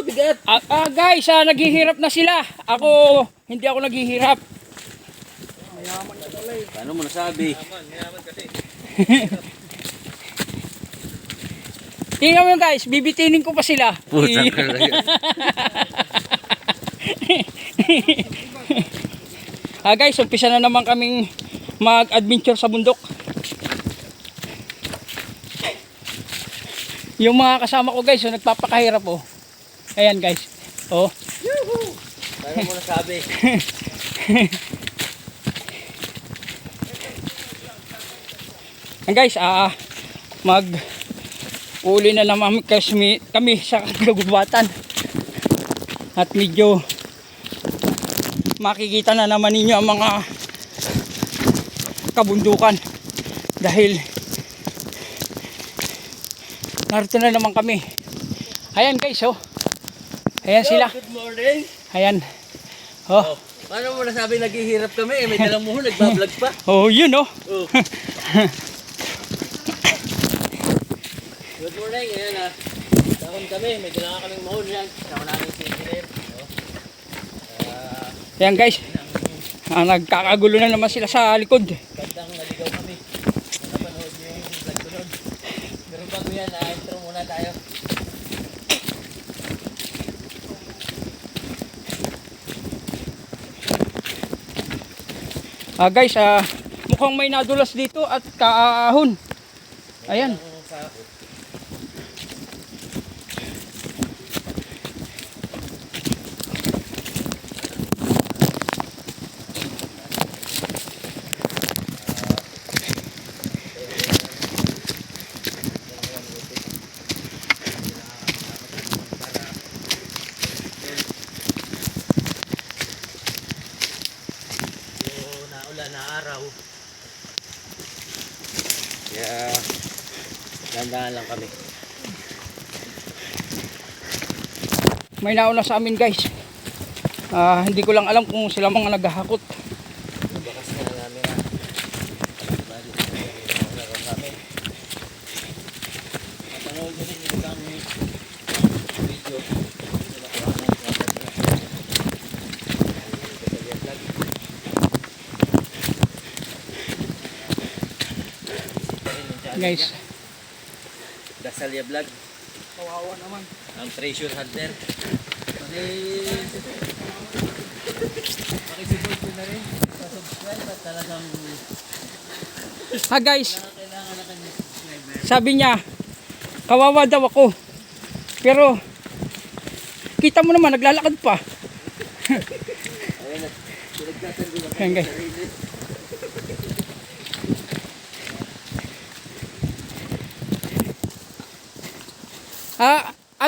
bigat. Guys, naghihirap na sila. Ako, hindi ako naghihirap. Mayaman ka pala eh. Paano mo nasabi? Mayaman kasi. Tingnan mo guys, bibitinin ko pa sila. Putang ka lang. Guys, umpisa na naman kaming mag-adventure sa bundok. Yung mga kasama ko guys, nagpapakahirap oh. Ayan guys. Oh. Paano mo nasabi? And guys, uli na naman kami sa kagubatan. At medyo makikita na naman ninyo ang mga kabundukan. Dahil narito na naman kami. Ayan guys, oh. Ayan sila. Good morning. Ayan. Oh. Paano mo nasabi naghihirap kami? May dalang muhon, nagbablog pa. Oh, yun oh. Oh. Good morning, ayan ah. Dahon kami, may dalang kaming muhon yan. Sama namin si Engineer. Ayan guys. Nagkakagulo na naman sila sa likod. Gandang naligaw kami. Napanood niyo yung vlog ko nun. Pero bago yan, intro muna tayo. Guys, mukhang may nadulas dito at kaahon. Ayan. Na araw. Kaya dandahan lang kami. May nauna sa amin guys. Hindi ko lang alam kung sila mga naghahakot. Bakas na namin na. Bali sa kami. Napanood ko din yung isang video. Guys, Dasalya Vlog, Kawawa naman. ang treasure hunter. Pakisubod ko na rin sa subscribe at talagang guys, kailangan na kanya subscriber. sabi niya, kawawa daw ako. Pero, kita mo naman, naglalakad pa. Ayun na, pinagtatanggol ako Ayan guys. sa sarili.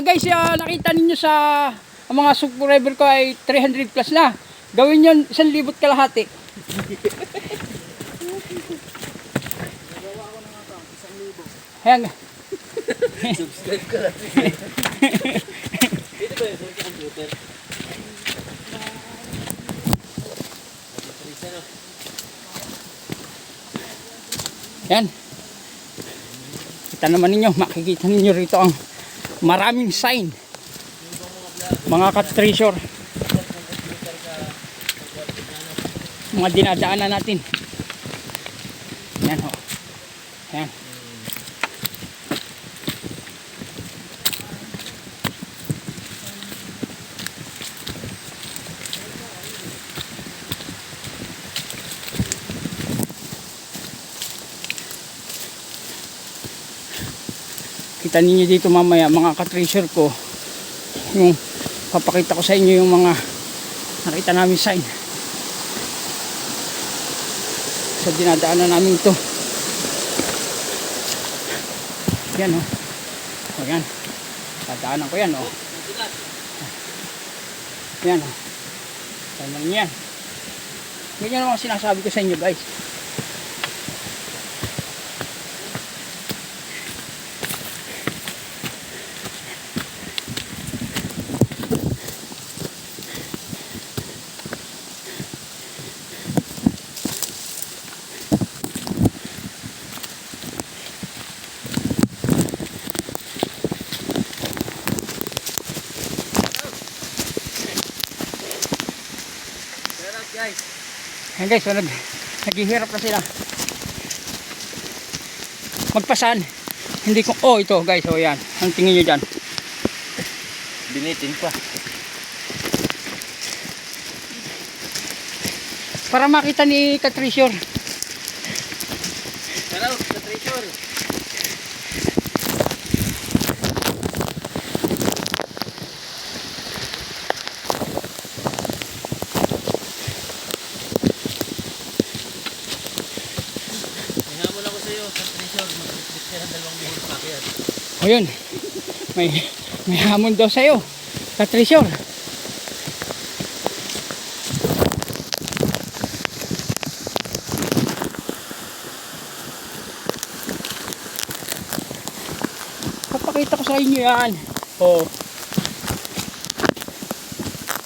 Guys, nakita ninyo sa mga subscriber ko ay 300 plus na. Gawin yun 1,000 kalahati. Ayan. Subscribe ka lang. Dito ba yun? Sa computer? Ayan. Kita naman ninyo, makikita ninyo rito ang maraming sign. Mga ka-treasure. Mga dinadaanan natin. Ayan ho. Ayan. Kita ninyo dito mamaya mga ka-treasure ko, yung papakita ko sa inyo yung mga nakita namin sign sa dinadaanan namin ito. Yan o. O yan. Dadaanan ko yan o. Yan o. Tignan niyo yan. Ganyan ang mga sinasabi ko sa inyo guys. guys. Ayan guys, so naghihirap na sila. Magpasan. Hindi ko, oh ito guys, oh yan. Ang tingin nyo dyan. Binitin pa. Para makita ni Katricior. Tara, sa treasure. Hinamon ako sa'yo sa treasure. Mag-bit ka ng 2 buhol pa kaya. O yun. May hamon daw sa'yo. Katricior. Papakita ko sa inyo yan. Oh.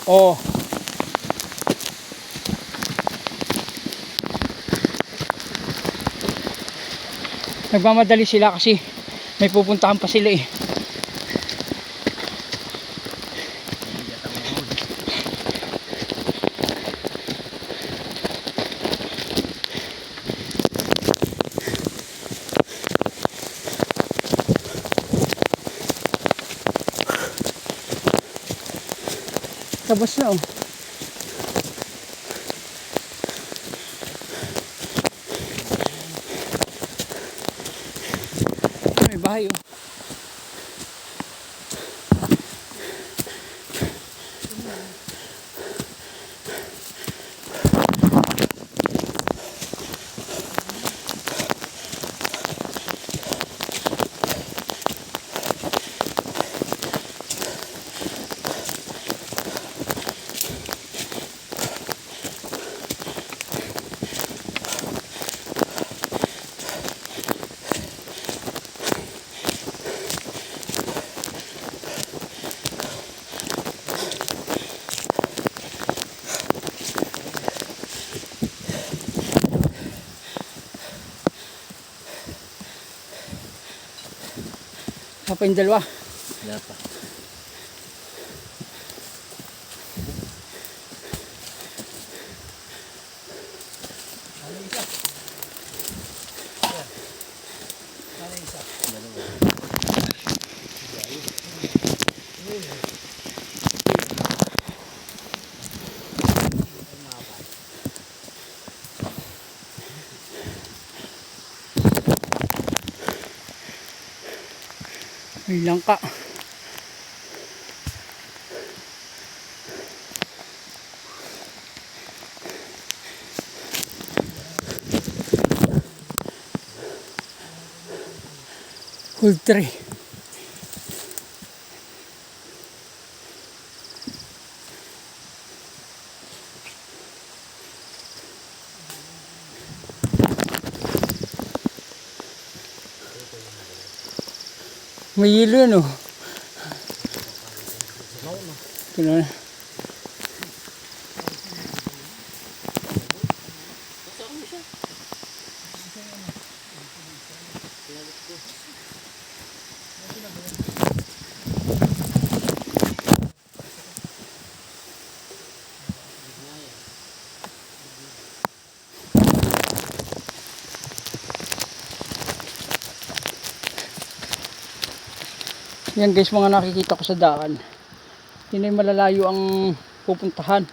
Oh. Nagmamadali sila kasi may pupuntahan pa sila eh. Tapos na oh. May bahay oh. Apa yung dalawa? Wala pa. May langka. Poultry. May yelo yan oh. Ito na. Yan guys, mga nakikita ko sa daan. Yun ay malalayo ang pupuntahan.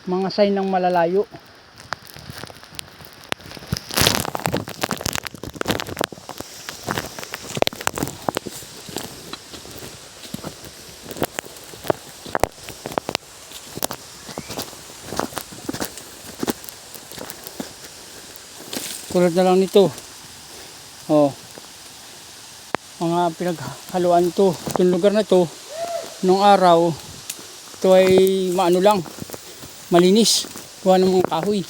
Mga sign ng malalayo. Tulad na lang nito. Oh. Mga pinaghaluan to. Itong lugar na to nung araw ito ay maano lang, malinis, gawa ng mga kahoy.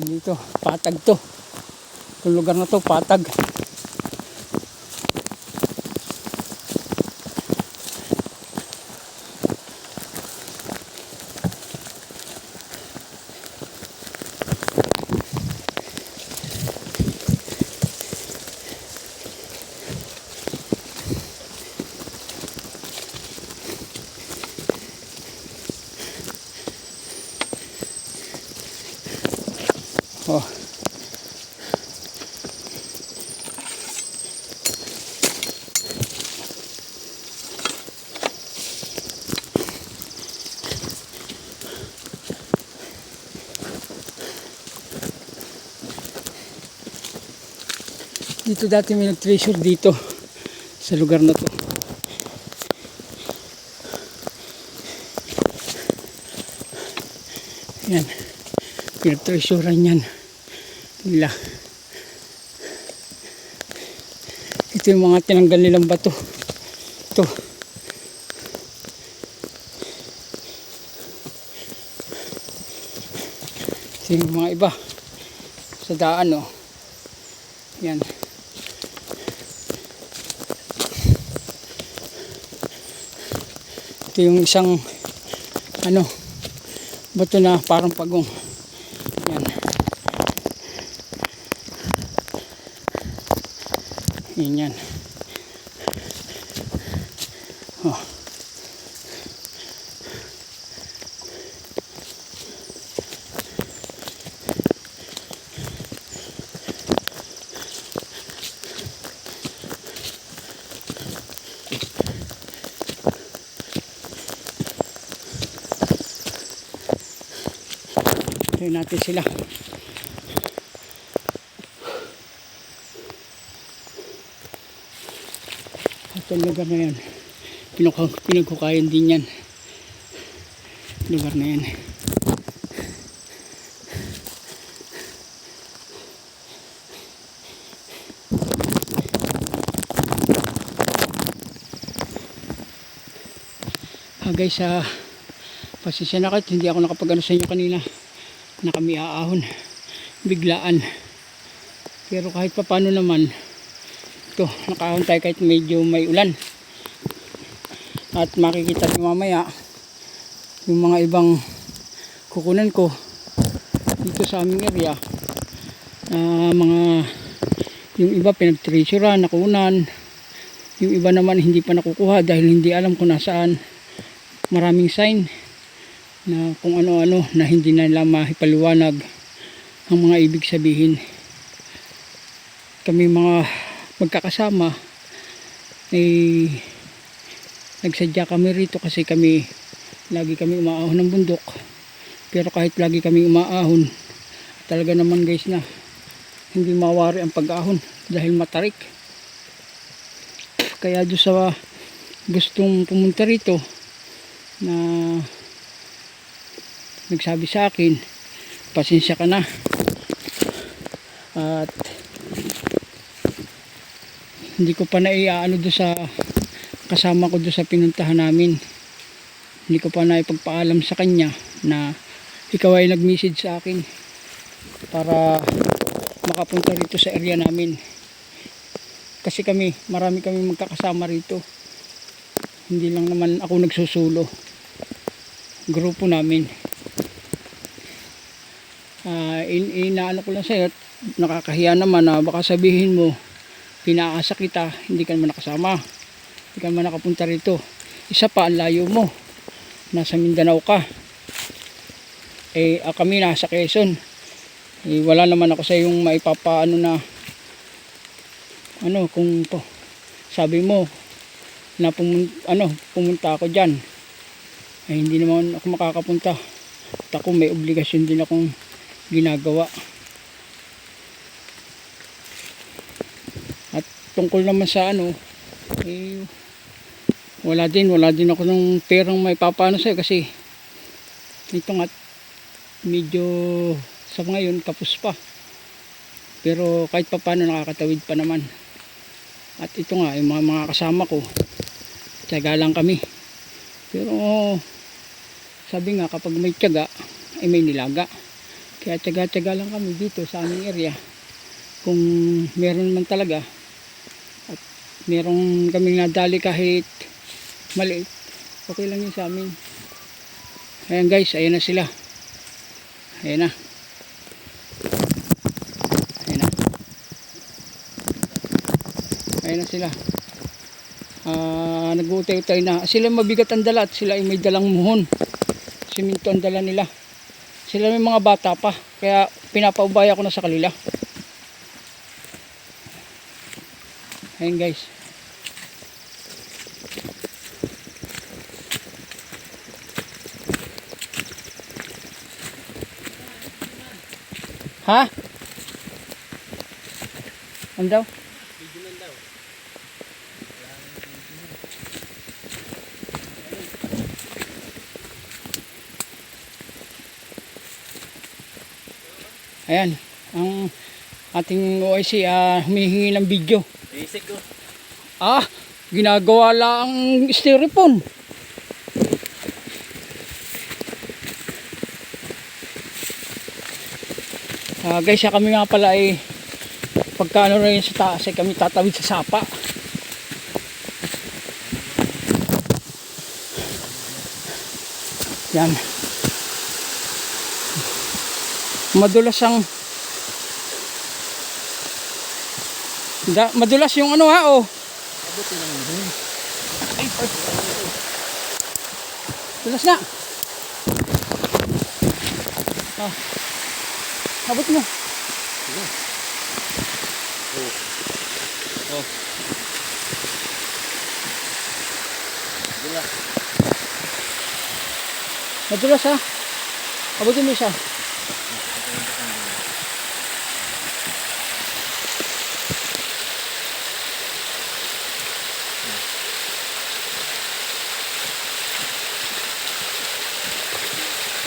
Dito patag to, itong lugar na to patag. Oh. Dito dati may nag-treasure dito sa lugar na to. Yan. Pinag-treasurean yan nila. Ito yung mga tinanggal nilang bato. Ito. Ito yung mga iba sa daan, oh. Yan. Ito yung isang ano, bato na parang pagong. Yan. Yan. Oh. Tignan natin sila. Itong lugar na yan, pinaghukayan din yan. Lugar na yan. Guys, pasensya na kayo, hindi ako nakapag-ano sa inyo kanina na kami aahon biglaan, pero kahit pa paano naman ito, nakaahon tayo kahit medyo may ulan. At makikita nyo mamaya yung mga ibang kukunan ko dito sa aming area, mga yung iba pinag-treasurean, nakunan, yung iba naman hindi pa nakukuha dahil hindi alam kung nasaan. Maraming sign na kung ano-ano na hindi na nila mahipaliwanag ang mga ibig sabihin. Kami mga magkakasama nagsadya kami rito kasi lagi kami umaahon ng bundok, pero kahit lagi kami umaahon, talaga naman guys na hindi mawari ang pag-ahon dahil matarik. Kaya doon sa gustong pumunta rito na nagsabi sa akin, pasensya ka na, at hindi ko pa naiaano doon sa kasama ko doon sa pinuntahan namin. Hindi ko pa naipagpaalam sa kanya na ikaw ay nag-message sa akin para makapunta rito sa area namin. Kasi marami kami magkakasama rito. Hindi lang naman ako nagsusulo. Grupo namin. Inaano ko lang sa'yo, nakakahiya naman na baka sabihin mo pinaasa kita, hindi ka naman nakasama, hindi ka naman nakapunta rito. Isa pa, ang layo mo, nasa Mindanao ka, kami nasa Quezon. Wala naman ako sa yung maipapaano na kung sabi mo na pumunta ako dyan, hindi naman ako makakapunta at ako may obligasyon din akong ginagawa. At tungkol naman sa wala din ako ng perang may papaano sa'yo kasi ito nga medyo sa ngayon kapos pa, pero kahit pa paano nakakatawid pa naman. At ito nga yung mga kasama ko, tiyaga lang kami, pero sabi nga kapag may tiyaga ay may nilaga. Kaya tiyaga lang kami dito sa aming area. Kung meron man talaga at meron kaming nadali kahit maliit, okay lang yun sa amin. Ayan guys, ayan na sila. Ayan na. Ayan na sila. Nag-uutay-utay na. Sila mabigat ang dala at sila ay may dalang muhon. Siminto ang dala nila. Sila may mga bata pa. Kaya pinapaubaya ko na sa kanila. Ayan guys. Ha? Ano daw? Ayan, ang ating OIC humihingi ng video. Basic ko. Ginagawa lang ang styrofoam. Guys, kami nga pala ay pagkano rin sa taas ay kami tatawid sa sapa. Yan. Madulas ang madulas yung ano oh. Dulas na. Abot mo. Madulas ha. Abutin mo siya.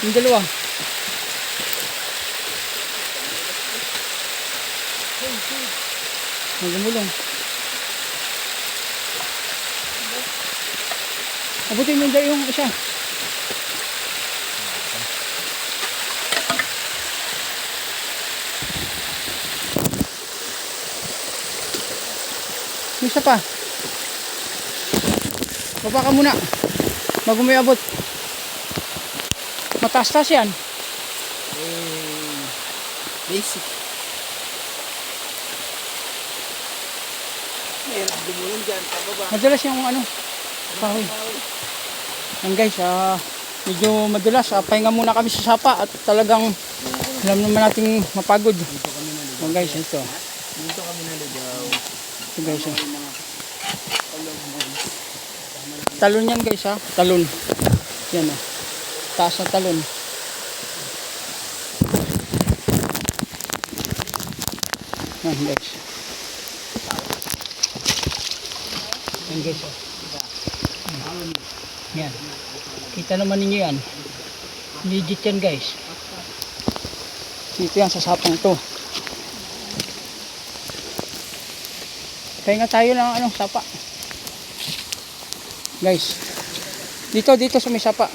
Yung dalawa. Magumulong. Abutin mo yung isa. Yung isa pa. Baba ka muna. Bago may abot. Mataas-taas yan. Basic. Mayroon dumulong dyan, pababa. Madulas yung ano, kahoy. Yan guys, medyo madulas. Pahinga muna kami sa sapa at talagang alam naman nating mapagod. Yan guys, ito. Dito kami naligaw. Ito guys, talon yan guys talon. Yan taas na talon. Yan guys. Yan guys. Yan. Kita naman ninyo yan. Legit yan guys. Dito yan sa sapang to. Kaya nga tayo lang sapa. Guys. Dito sa may sapa.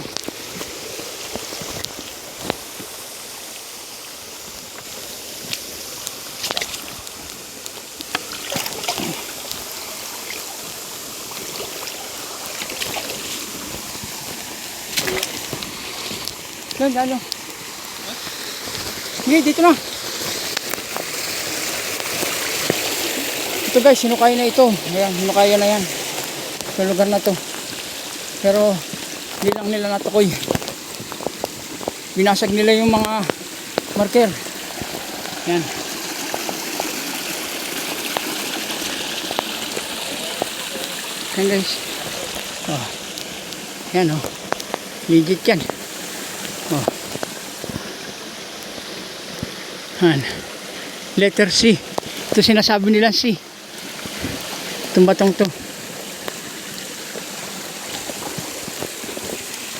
Lalo. Sige, dito na. Ito guys, sinukay na ito. Ayan, sinukaya na yan. Sa lugar na to. Pero, hindi lang nila natukoy. Binasag nila yung mga marker. Yan. Yan guys. Yan legit yan. Letter C. Ito sinasabi nila C. Itong batong to.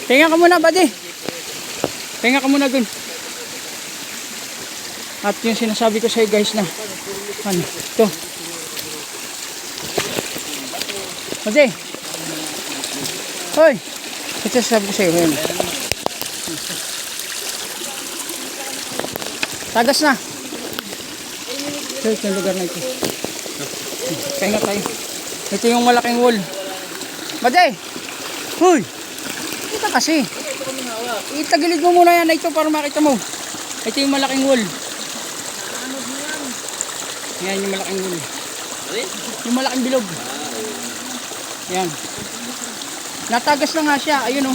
Pahinga ka muna, buddy. Pahinga ka muna dun. At yung sinasabi ko sa iyo guys na ito. Buddy. Hoy. Ito sinasabi ko sa iyo. Tagas na. Ito yung lugar na ito. Pahinga tayo. Ito yung malaking wall. Baday! Huy! Kita kasi. Itagilid mo muna yan ito para makita mo. Ito yung malaking wall. Yan yung malaking wall. Yung malaking bilog. Yan. Natagas na nga siya. Ayun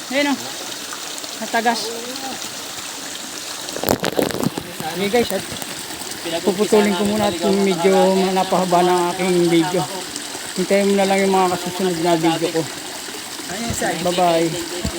Ayun Natagas. Okay guys, at puputulin ko muna at medyo napahaba ng aking video. Hintayin mo na lang yung mga kasusunod na video ko. Bye bye.